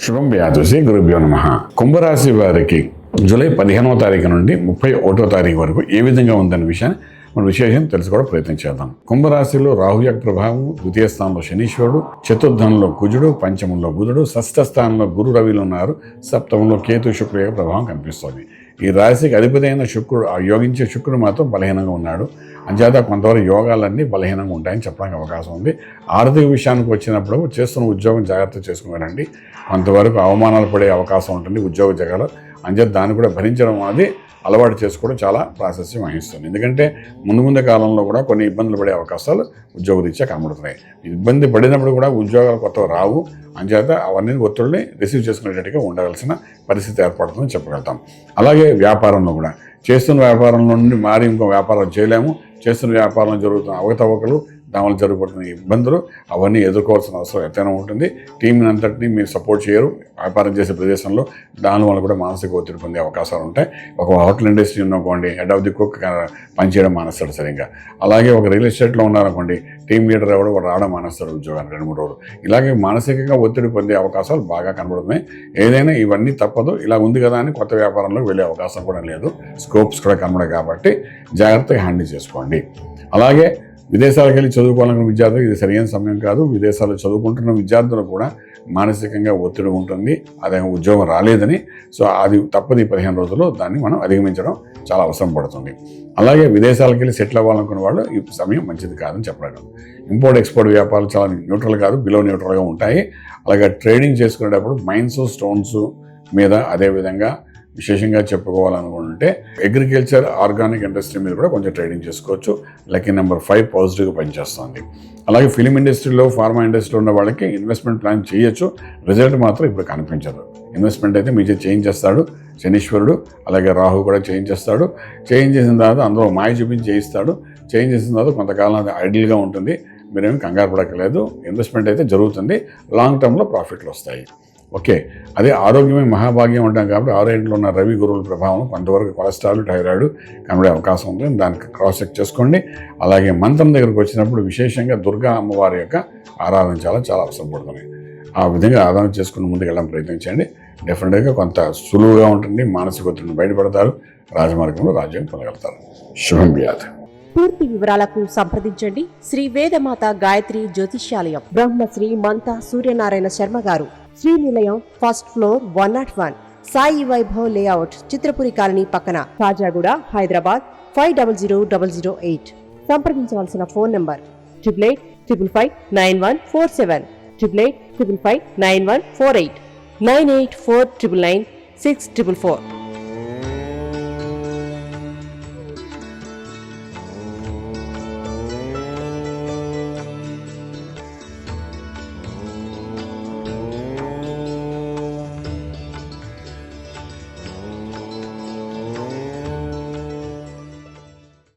శుభం వ్యాధు శ్రీ గురుభ్యో నమః. కుంభరాశి వారికి జూలై 15వ తారీఖు నుండి 31వ తారీఖు వరకు ఏ విధంగా ఉందనే విషయాన్ని మన విశేషం తెలుసుకోవడం ప్రయత్నం చేద్దాం. కుంభరాశిలో రాహు యొక్క ప్రభావం, ద్వితీయ స్థానంలో శనీశ్వరుడు, చతుర్థంలో కుజుడు, పంచమంలో బుధుడు, షష్ఠ స్థానంలో గురు రవిలు ఉన్నారు. సప్తమంలో కేతు శుక్రుడు యొక్క ప్రభావం కనిపిస్తుంది. ఈ రాశికి అధిపతి అయిన శుక్రుడు, ఆ యోగించే శుక్రుడు మాత్రం బలహీనంగా ఉన్నాడు. అంచేత కొంతవరకు యోగాలన్నీ బలహీనంగా ఉంటాయని చెప్పడానికి అవకాశం ఉంది. ఆర్థిక విషయానికి వచ్చినప్పుడు చేస్తున్న ఉద్యోగం జాగ్రత్త చేసుకున్నారండి. కొంతవరకు అవమానాలు పడే అవకాశం ఉంటుంది ఉద్యోగ జగలో. అంచేత దాన్ని కూడా భరించడం అనేది అలవాటు చేసుకోవడం చాలా ప్రాశస్యం వహిస్తుంది. ఎందుకంటే ముందు కాలంలో కూడా కొన్ని ఇబ్బందులు పడే అవకాశాలు ఉద్యోగరీత్యా కనబడుతున్నాయి. ఇబ్బంది పడినప్పుడు కూడా ఉద్యోగాలు కొత్తగా రావు. అంచేత అవన్నీ ఒత్తిడిని రిసీవ్ చేసుకునేటట్టుగా ఉండవలసిన పరిస్థితి ఏర్పడుతుందని చెప్పగలుగుతాం. అలాగే వ్యాపారంలో కూడా చేస్తున్న వ్యాపారంలో నుండి మారి ఇంకో వ్యాపారం చేయలేము. చేస్తున్న వ్యాపారంలో జరుగుతున్న అవకతవకలు, దానివల్ల జరుగుతున్న ఇబ్బందులు అవన్నీ ఎదుర్కోవాల్సిన అవసరం ఎంతైనా ఉంటుంది. టీంని అంతటినీ మీరు సపోర్ట్ చేయరు వ్యాపారం చేసే ప్రదేశంలో. దానివల్ల కూడా మానసిక ఒత్తిడి పొందే అవకాశాలు ఉంటాయి. ఒక హోటల్ ఇండస్ట్రీ ఉన్ననుకోండి, హెడ్ ఆఫ్ ది కుక్ పనిచేయడం మానేస్తాడు సరిగ్గా. అలాగే ఒక రియల్ ఎస్టేట్లో ఉన్నారనుకోండి, టీం లీడర్ ఎవడో వాడు రావడం మానేస్తాడు ఉద్యోగాన్ని 2-3 రోజులు. ఇలాగే మానసికంగా ఒత్తిడి పొందే అవకాశాలు బాగా కనబడుతున్నాయి. ఏదైనా ఇవన్నీ తప్పదు. ఇలా ఉంది కదా అని కొత్త వ్యాపారంలోకి వెళ్ళే అవకాశం కూడా లేదు. స్కోప్స్ కూడా కనబడాయి కాబట్టి జాగ్రత్తగా హ్యాండిల్ చేసుకోండి. అలాగే విదేశాలకు వెళ్ళి చదువుకోవాలనుకున్న విద్యార్థులకు ఇది సరైన సమయం కాదు. విదేశాల్లో చదువుకుంటున్న విద్యార్థులకు కూడా మానసికంగా ఒత్తిడి ఉంటుంది. అదే ఉద్యోగం రాలేదని. సో అది తప్పది. 15 రోజుల్లో దాన్ని మనం అధిగమించడం చాలా అవసరం పడుతుంది. అలాగే విదేశాలకు వెళ్ళి సెటిల్ అవ్వాలనుకున్న వాళ్ళు ఈ సమయం మంచిది కాదని చెప్పగలం. ఇంపోర్ట్ ఎక్స్పోర్ట్ వ్యాపారాలు చాలా న్యూట్రల్ కాదు, బిలో న్యూట్రల్గా ఉంటాయి. అలాగే ట్రేడింగ్ చేసుకునేటప్పుడు మైన్స్, స్టోన్స్ మీద, అదేవిధంగా విశేషంగా చెప్పుకోవాలనుకుంటే అగ్రికల్చర్, ఆర్గానిక్ ఇండస్ట్రీ మీద కూడా కొంచెం ట్రేడింగ్ చేసుకోవచ్చు. లక్కీ నెంబర్ 5 పాజిటివ్గా పనిచేస్తుంది. అలాగే ఫిలిం ఇండస్ట్రీలో, ఫార్మా ఇండస్ట్రీలో ఉన్న వాళ్ళకి ఇన్వెస్ట్మెంట్ ప్లాన్ చేయొచ్చు. రిజల్ట్ మాత్రం ఇప్పుడు కనిపించదు. ఇన్వెస్ట్మెంట్ అయితే మీరు చేంజ్ చేస్తాడు శనీశ్వరుడు. అలాగే రాహు కూడా చేంజ్ చేస్తాడు. చేంజ్ చేసిన తర్వాత అందులో మాయ చూపించి చేయిస్తాడు. చేంజ్ చేసిన తర్వాత కొంతకాలం అది ఐడియల్గా ఉంటుంది. మీరేమి కంగారు పడక్కలేదు. ఇన్వెస్ట్మెంట్ అయితే జరుగుతుంది. లాంగ్ టర్మ్లో ప్రాఫిట్లు వస్తాయి. ఓకే. అదే ఆరోగ్యమే మహాభాగ్యం ఉంటాం కాబట్టి 6 ఇంట్లో ఉన్న రవి గురువుల ప్రభావం కొంతవరకు కొలెస్ట్రాల్, థైరాయిడ్ కనబడే అవకాశం ఉంది. దానికి క్రాస్ చెక్ చేసుకోండి. అలాగే మంత్రం దగ్గరకు వచ్చినప్పుడు విశేషంగా దుర్గా అమ్మవారి యొక్క ఆరాధన చాలా అవసరం పడుతుంది. ఆ విధంగా ఆరాధన చేసుకుని ముందుకు వెళ్ళడం ప్రయత్నించండి. డెఫినెట్గా కొంత సులువుగా ఉంటుంది. మానసిక ఒత్తిడిని బయటపడతారు. రాజమార్గంలో రాజ్యం పొందగలుగుతారు. శుభం వ్యాధి. పూర్తి వివరాలకు సంప్రదించండి శ్రీ వేదమాత గాయత్రి జ్యోతిష్యాలయం, బ్రహ్మశ్రీ మంతా సూర్యనారాయణ శర్మ గారు, Srinilayam, first floor, 101, Sai Vaibhav layout, Chitrapuri colony పక్కన, కాజాగూడ, హైదరాబాద్ 500008. సంప్రదించవలసిన ఫోన్ నంబర్ 8855559147, 8855559148, 9849996644.